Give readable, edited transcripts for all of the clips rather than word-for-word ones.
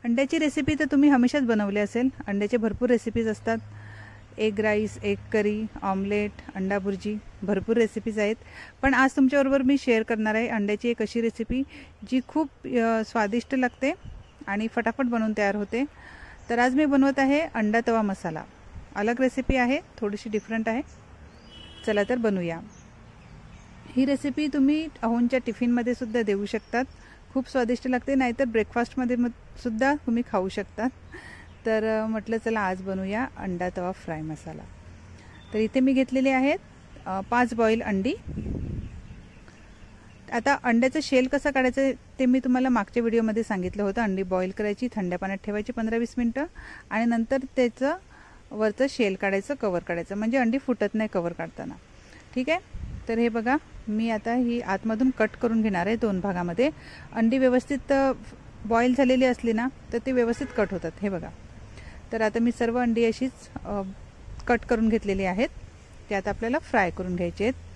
अंड्याची रेसिपी तर तुम्ही हमेशाच बनवली असेल। अंड्याचे भरपूर रेसिपीज असतात, egg rice, egg curry, omelette, अंडा भुर्जी, भरपूर रेसिपीज आहेत। पण आज तुमच्याबरोबर मी शेअर करणार आहे अंड्याची एक अशी रेसिपी जी खूप स्वादिष्ट लागते आणि फटाफट बनवून तयार होते। तर आज मी बनवत आहे अंडा तवा मसाला। अलग रेसिपी आहे, थोडीशी डिफरंट आहे। चला तर बनवूया। ही रेसिपी तुम्ही अहोंच्या टिफिनमध्ये सुद्धा देऊ शकतात, खूप स्वादिष्ट लागते। नाहीतर ब्रेकफास्टमध्ये सुद्धा तुम्ही खाऊ शकतात। तर म्हटलं चला आज बनवूया अंडा तवा फ्राय मसाला। तर इथे मी घेतलेले आहेत 5 बॉईल अंडी। आता अंड्याचं शेल कसं काढायचं ते मी तुम्हाला मागच्या व्हिडिओमध्ये सांगितलं होतं। अंडी बॉईल करायची, थंड पाण्यात ठेवायची 15-20 मिनिटं आणि नंतर त्याचं वरचं शेल काढायचं, कवर काढायचं, म्हणजे अंडी फुटत नाही कवर काढताना। ठीक आहे। तर हे बघा, मी आता ही आतमधून कट करून घेणार आहे 2 भागामध्ये। अंडी व्यवस्थित बॉईल झालेली असली ना तर ते व्यवस्थित कट होतात। हे बघा, तर आता मी सर्व अंडी अशीच कट करून घेतलेली आहेत। ते आता आपल्याला फ्राय करून घ्यायचे आहेत।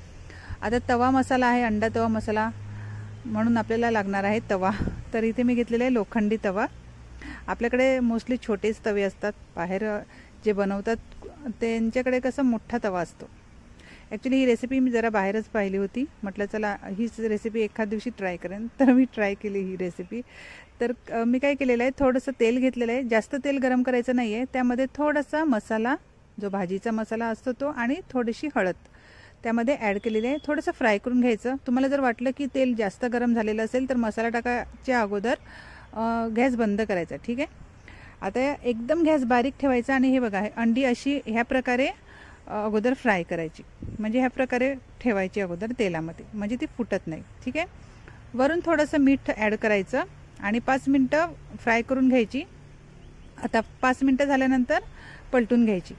आता तवा मसाला आहे, अंडा तवा मसाला, म्हणून आपल्याला लागणार आहे तवा। तर इथे मी घेतलेला आहे लोखंडी तवा। आपल्याकडे मोस्टली छोटेच तवे असतात, बाहेर जे बनवतात त्यांच्याकडे कसा मोठा तवा असतो। ॲक्च्युली ही रेसिपी मी जरा बाहेरच पाहिली होती, म्हटलं चला हीच रेसिपी एखाद दिवशी ट्राय करेन। तर मी ट्राय केली ही रेसिपी। तर मी काय केलेलं आहे, थोडंसं तेल घेतलेलं आहे। जास्त तेल गरम करायचं नाही आहे, त्यामध्ये थोडासा मसाला, जो भाजीचा मसाला असतो तो, आणि थोडीशी हळद त्यामध्ये ॲड केलेली आहे। थोडंसं फ्राय करून घ्यायचं। तुम्हाला जर वाटलं की तेल जास्त गरम झालेलं असेल तर मसाला टाकायच्या अगोदर गॅस बंद करायचा। ठीक आहे। आता एकदम गॅस बारीक ठेवायचा आणि हे बघा, अंडी अशी ह्या प्रकारे अगोदर फ्राय करायची, म्हणजे ह्या प्रकारे ठेवायची अगोदर तेलामध्ये, म्हणजे ती फुटत नाही। ठीक आहे। वरून थोडंसं मीठ ॲड करायचं आणि 5 मिनटं फ्राय करून घ्यायची। आता 5 मिनटं झाल्यानंतर पलटून घ्यायची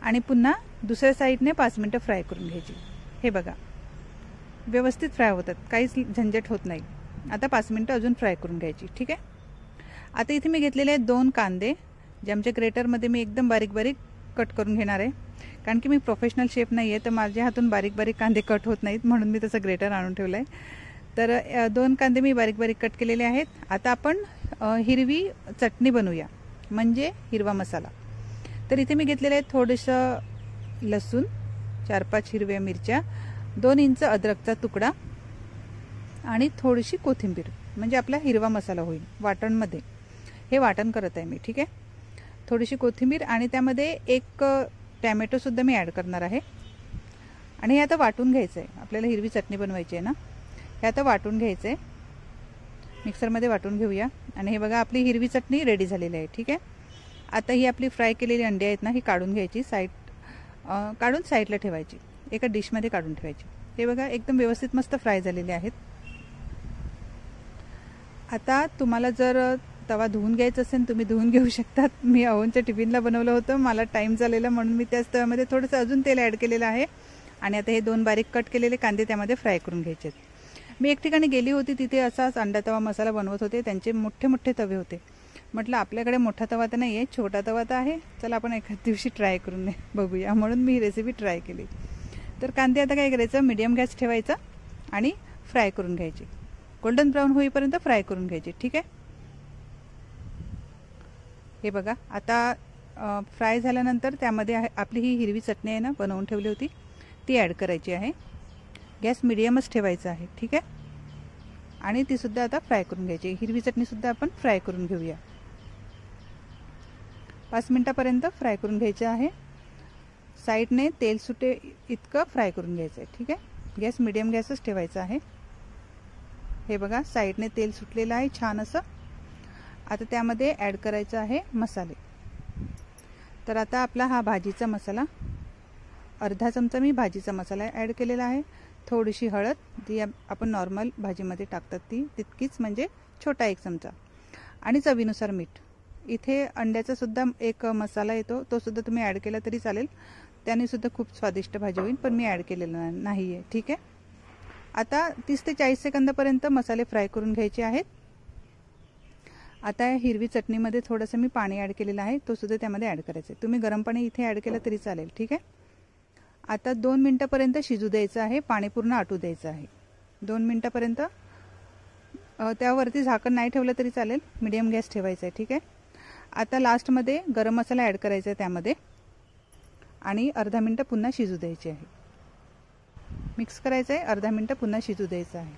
आणि पुन्हा दुसऱ्या साईडने 5 मिनटं फ्राय करून घ्यायची। हे बघा, व्यवस्थित फ्राय होतात, काहीच झंझट होत नाही। आता 5 मिनटं अजून फ्राय करून घ्यायची। ठीक आहे। आता इथे मी घेतलेले आहेत 2 कांदे, जे आमच्या ग्रेटरमध्ये मी एकदम बारीक बारीक कट करून घेणार आहे। कारण की मी प्रोफेशनल शेफ नाही आहे, तर माझ्या हातून बारीक बारीक कांदे कट होत नाहीत, म्हणून मी तसं ग्रेटर आणून ठेवलं आहे। तर 2 कांदे मी बारीक बारीक कट केलेले आहेत। आता आपण हिरवी चटणी बनवूया, म्हणजे हिरवा मसाला। तर इथे मी घेतलेलं आहे थोडंसं लसूण, 4-5 हिरव्या मिरच्या, 2 इंच अद्रकचा तुकडा आणि थोडीशी कोथिंबीर, म्हणजे आपला हिरवा मसाला होईल वाटणमध्ये। हे वाटण करत आहे मी। ठीक आहे। थोडीशी कोथिंबीर आणि त्यामध्ये 1 टॅमॅटोसुद्धा मी ॲड करणार आहे। आणि हे आता वाटून घ्यायचं आहे। आपल्याला हिरवी चटणी बनवायची आहे ना, हे आता वाटून घ्यायचं आहे, मिक्सरमध्ये वाटून घेऊया। आणि हे बघा, आपली हिरवी चटणी रेडी झालेली आहे। ठीक आहे। आता ही आपली फ्राय केलेली अंडी आहेत ना, ही काढून घ्यायची, काढून साईडला ठेवायची, एका डिशमध्ये काढून ठेवायची। हे बघा, एकदम व्यवस्थित मस्त फ्राय झालेले आहेत। आता तुम्हाला जर तवा धुवून घ्यायचा असेल तुम्ही धुवून घेऊ शकतात। मी अहोंच्या टिफिनला बनवलं होतं, मला टाईम झालेला म्हणून मी त्याच तव्यामध्ये थोडंसं अजून तेल ॲड केलेलं आहे। आणि आता हे 2 बारीक कट केलेले कांदे त्यामध्ये फ्राय करून घ्यायचे आहेत। मी एक ठिकाणी गेली होती, तिथे असाच अंडा तवा मसाला बनवत होते, त्यांचे मोठे मोठे तवे होते। म्हटलं आपल्याकडे मोठा तवा तर नाही आहे, छोटा तवा तर आहे, चला आपण एखाद दिवशी ट्राय करून बघूया, म्हणून मी ही रेसिपी ट्राय केली। तर कांदे आता काय करायचं, मीडियम गॅस ठेवायचा आणि फ्राय करून घ्यायचे, गोल्डन ब्राऊन होईपर्यंत फ्राय करून घ्यायचे। ठीक आहे। हे बघा, आता फ्राय झाल्यानंतर त्यामध्ये आपली ही हिरवी चटणी आहे ना, बनवून ठेवली होती, ती ॲड करायची आहे। गॅस मिडियमच ठेवायचा आहे। ठीक आहे। आणि ती सुद्धा आता फ्राय करून घ्यायची। हिरवी चटणीसुद्धा आपण फ्राय करून घेऊया। 5 मिनटापर्यंत फ्राय करून घ्यायचं आहे। साईडने तेल सुटे इतकं फ्राय करून घ्यायचं आहे। ठीक आहे। गॅस मिडियम गॅसच ठेवायचा आहे। हे बघा, साईडने तेल सुटलेलं आहे छान असं। आता त्यामध्ये ॲड करायचं आहे मसाले। तर आता आपला हा भाजीचा मसाला, अर्धा चमचा मी भाजीचा मसाला ॲड केलेला आहे। थोडीशी हळद, जी आपण नॉर्मल भाजीमध्ये टाकतात ती तितकीच, म्हणजे छोटा 1 चमचा, आणि चवीनुसार मीठ। इथे अंड्याचा सुद्धा एक मसाला येतो, तो सुद्धा तुम्ही ॲड केला तरी चालेल, त्याने सुद्धा खूप स्वादिष्ट भाजी होईल, पण मी ॲड केलेला नाही आहे। ठीक आहे। आता 30 ते 40 सेकंदापर्यंत मसाले फ्राय करून घ्यायचे आहेत। आता हिरवी चटणीमध्ये थोडंसं मी पाणी ॲड केलेलं आहे, तो सुद्धा त्यामध्ये ॲड करायचं आहे। तुम्ही गरम पाणी इथे ॲड केलं तरी चालेल। ठीक आहे। आता 2 मिनटापर्यंत शिजू द्यायचं आहे, पाणी पूर्ण आटू द्यायचं आहे। 2 मिनटापर्यंत त्यावरती झाकण नाही ठेवलं तरी चालेल, मीडियम गॅस ठेवायचा आहे. ठीक आहे. आता लास्टमध्ये गरम मसाला ॲड करायचा आहे त्यामध्ये आणि अर्धा मिनटं पुन्हा शिजू द्यायचे आहे. मिक्स करायचं आहे, अर्धा मिनटं पुन्हा शिजू द्यायचं आहे.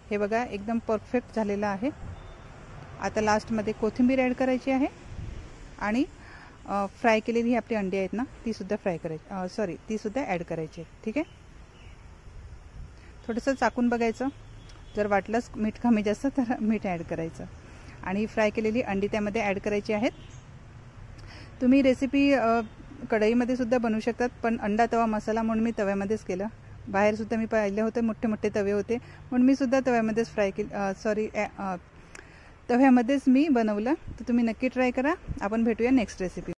हे बघा एकदम परफेक्ट झालेलं आहे. आता लास्टमध्ये कोथिंबीर ॲड करायची आहे आणि फ्राय केलेली ही आपली अंडी आहेत ना, तीसुद्धा तीसुद्धा ॲड करायची आहे. ठीक आहे. थोडंसं चाकून बघायचं, जर वाटलंच मीठ कमी जास्त तर मीठ ॲड करायचं आणि फ्राय केलेली अंडी त्यामध्ये ॲड करायची आहेत. तुम्ही रेसिपी कढईमध्ये सुद्धा बनवू शकतात, पण अंडा तवा मसाला म्हणून मी तव्यामध्येच केलं. बाहेरसुद्धा मी पाहिले होते मोठे मोठे तवे होते, म्हणून मी सुद्धा तव्यामध्येच तव्यामध्येच मी बनवलं. तर तुम्ही नक्की ट्राय करा. आपण भेटूया नेक्स्ट रेसिपी.